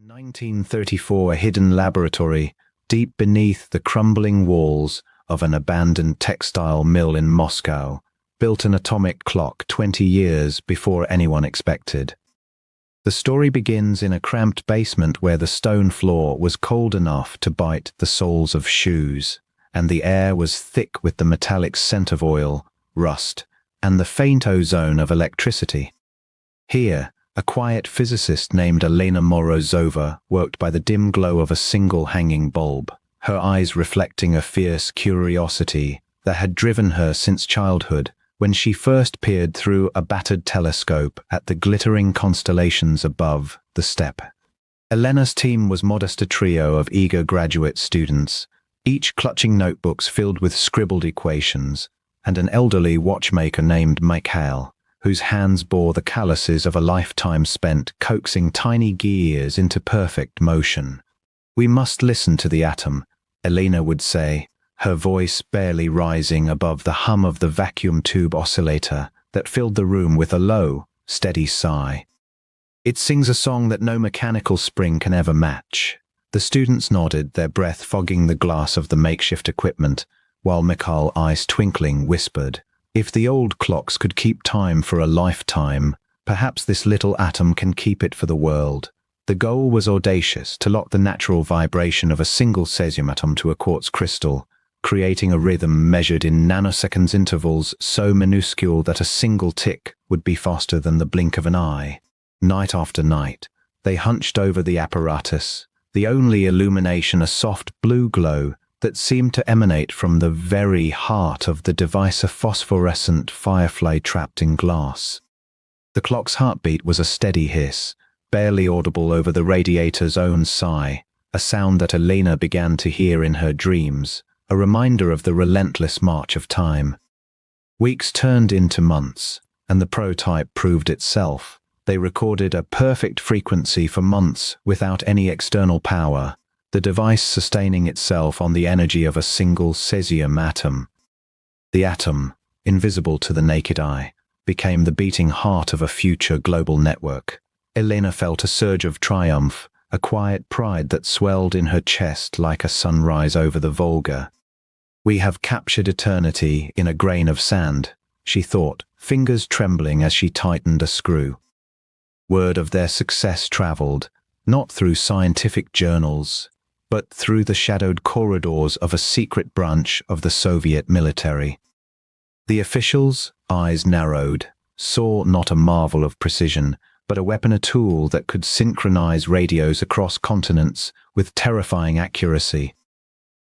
1934, a hidden laboratory deep beneath the crumbling walls of an abandoned textile mill in Moscow built an atomic clock 20 years before anyone expected. The story begins in a cramped basement where the stone floor was cold enough to bite the soles of shoes, and the air was thick with the metallic scent of oil, rust, and the faint ozone of electricity. Here, a quiet physicist named Elena Morozova worked by the dim glow of a single hanging bulb, her eyes reflecting a fierce curiosity that had driven her since childhood when she first peered through a battered telescope at the glittering constellations above the steppe. Elena's team was modest, a trio of eager graduate students, each clutching notebooks filled with scribbled equations, and an elderly watchmaker named Mikhail, whose hands bore the calluses of a lifetime spent coaxing tiny gears into perfect motion. "We must listen to the atom," Elena would say, her voice barely rising above the hum of the vacuum tube oscillator that filled the room with a low, steady sigh. "It sings a song that no mechanical spring can ever match." The students nodded, their breath fogging the glass of the makeshift equipment, while Mikhail, eyes twinkling, whispered, "If the old clocks could keep time for a lifetime, perhaps this little atom can keep it for the world." The goal was audacious, to lock the natural vibration of a single cesium atom to a quartz crystal, creating a rhythm measured in nanoseconds intervals so minuscule that a single tick would be faster than the blink of an eye. Night after night, they hunched over the apparatus, the only illumination a soft blue glow that seemed to emanate from the very heart of the device, a phosphorescent firefly trapped in glass. The clock's heartbeat was a steady hiss, barely audible over the radiator's own sigh, a sound that Elena began to hear in her dreams, a reminder of the relentless march of time. Weeks turned into months, and the prototype proved itself. They recorded a perfect frequency for months without any external power, the device sustaining itself on the energy of a single cesium atom. The atom, invisible to the naked eye, became the beating heart of a future global network. Elena felt a surge of triumph, a quiet pride that swelled in her chest like a sunrise over the Volga. "We have captured eternity in a grain of sand," she thought, fingers trembling as she tightened a screw. Word of their success traveled, not through scientific journals, but through the shadowed corridors of a secret branch of the Soviet military. The officials, eyes narrowed, saw not a marvel of precision, but a weapon, a tool that could synchronize radios across continents with terrifying accuracy.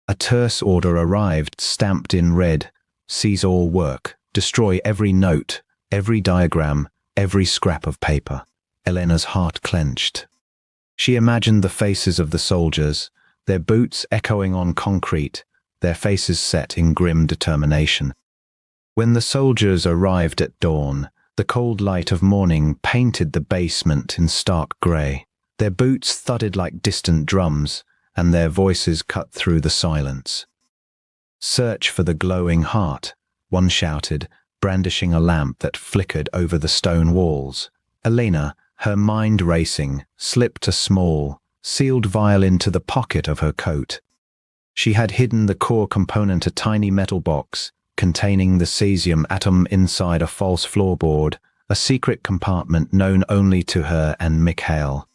A terse order arrived, stamped in red: "Seize all work, destroy every note, every diagram, every scrap of paper." Elena's heart clenched. She imagined the faces of the soldiers, their boots echoing on concrete, their faces set in grim determination. When the soldiers arrived at dawn, the cold light of morning painted the basement in stark grey. Their boots thudded like distant drums, and their voices cut through the silence. "Search for the glowing heart," one shouted, brandishing a lamp that flickered over the stone walls. Elena, her mind racing, slipped a small, sealed vial into the pocket of her coat. She had hidden the core component, a tiny metal box containing the cesium atom inside a false floorboard, a secret compartment known only to her and Mikhail.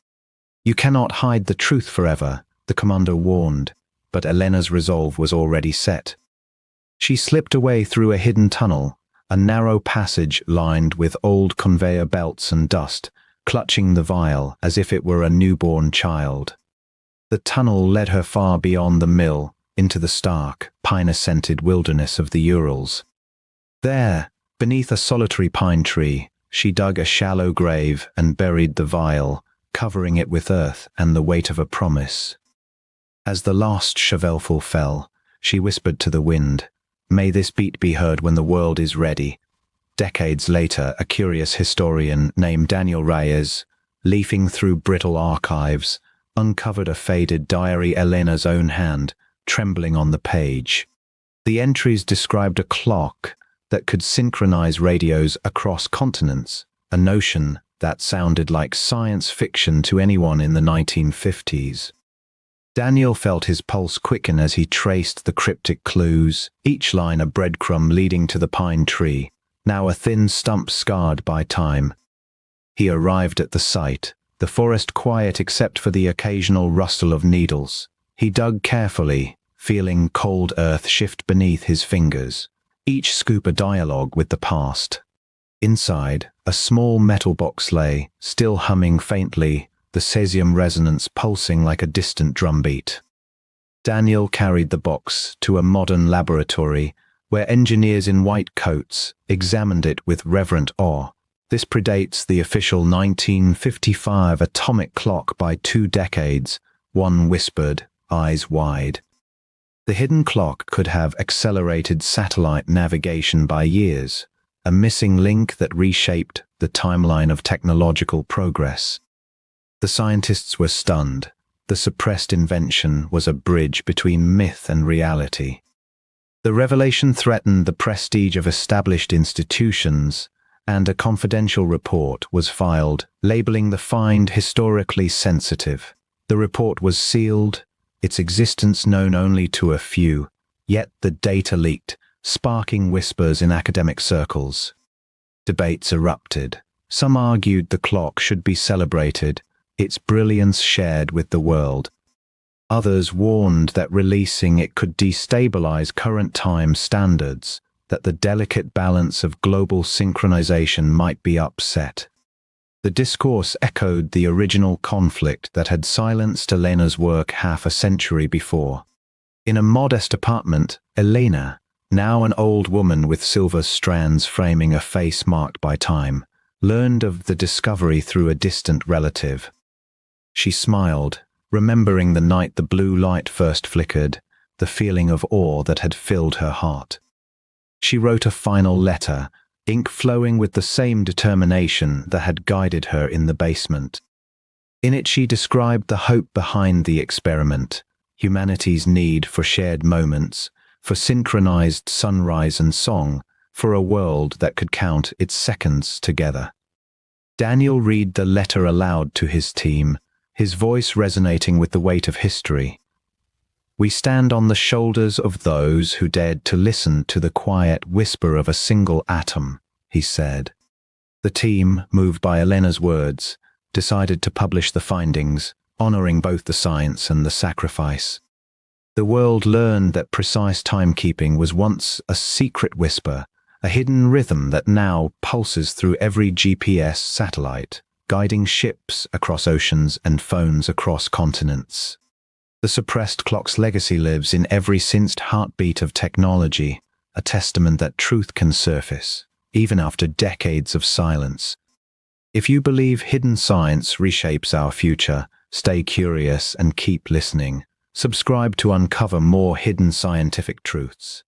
"You cannot hide the truth forever," the commander warned, but Elena's resolve was already set. She slipped away through a hidden tunnel, a narrow passage lined with old conveyor belts and dust, clutching the vial as if it were a newborn child. The tunnel led her far beyond the mill, into the stark, pine-scented wilderness of the Urals. There, beneath a solitary pine tree, she dug a shallow grave and buried the vial, covering it with earth and the weight of a promise. As the last shovelful fell, she whispered to the wind, "May this beat be heard when the world is ready." Decades later, a curious historian named Daniel Reyes, leafing through brittle archives, uncovered a faded diary, Elena's own hand, trembling on the page. The entries described a clock that could synchronize radios across continents, a notion That sounded like science fiction to anyone in the 1950s. Daniel felt his pulse quicken as he traced the cryptic clues, each line a breadcrumb leading to the pine tree, now a thin stump scarred by time. He arrived at the site, the forest quiet except for the occasional rustle of needles. He dug carefully, feeling cold earth shift beneath his fingers, each scoop a dialogue with the past. Inside, a small metal box lay, still humming faintly, the cesium resonance pulsing like a distant drumbeat. Daniel carried the box to a modern laboratory where engineers in white coats examined it with reverent awe. This predates the official 1955 atomic clock by 2 decades, one whispered, eyes wide. The hidden clock could have accelerated satellite navigation by years, a missing link that reshaped the timeline of technological progress. The scientists were stunned. The suppressed invention was a bridge between myth and reality. The revelation threatened the prestige of established institutions, and a confidential report was filed, labeling the find historically sensitive. The report was sealed, its existence known only to a few, yet the data leaked, sparking whispers in academic circles. Debates erupted. Some argued the clock should be celebrated, its brilliance shared with the world. Others warned that releasing it could destabilize current time standards, that the delicate balance of global synchronization might be upset. The discourse echoed the original conflict that had silenced Elena's work half a century before. In a modest apartment, Elena, now an old woman with silver strands framing a face marked by time, learned of the discovery through a distant relative. She smiled, remembering the night the blue light first flickered, the feeling of awe that had filled her heart. She wrote a final letter, ink flowing with the same determination that had guided her in the basement. In it she described the hope behind the experiment, humanity's need for shared moments, for synchronized sunrise and song, for a world that could count its seconds together. Daniel read the letter aloud to his team, his voice resonating with the weight of history. "We stand on the shoulders of those who dared to listen to the quiet whisper of a single atom," he said. The team, moved by Elena's words, decided to publish the findings, honoring both the science and the sacrifice. The world learned that precise timekeeping was once a secret whisper, a hidden rhythm that now pulses through every GPS satellite, guiding ships across oceans and phones across continents. The suppressed clock's legacy lives in every sensed heartbeat of technology, a testament that truth can surface, even after decades of silence. If you believe hidden science reshapes our future, stay curious and keep listening. Subscribe to uncover more hidden scientific truths.